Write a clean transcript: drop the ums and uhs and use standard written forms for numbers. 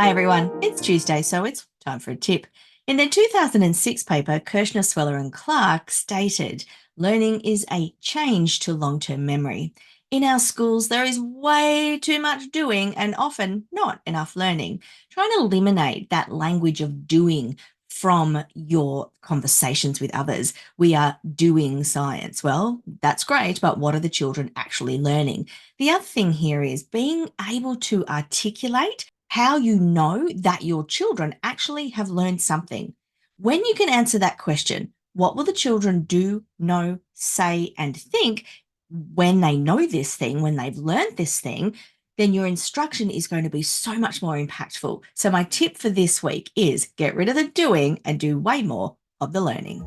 Hi everyone, it's Tuesday, so it's time for a tip. In their 2006 paper, Kirshner, Sweller and Clark stated, learning is a change to long-term memory. In our schools, there is way too much doing and often not enough learning. Trying to eliminate that language of doing from your conversations with others. We are doing science. Well, that's great, but what are the children actually learning? The other thing here is being able to articulate how you know that your children actually have learned something. When you can answer that question, what will the children do, know, say, and think when they know this thing, when they've learned this thing? Then your instruction is going to be so much more impactful. So, my tip for this week is get rid of the doing and do way more of the learning.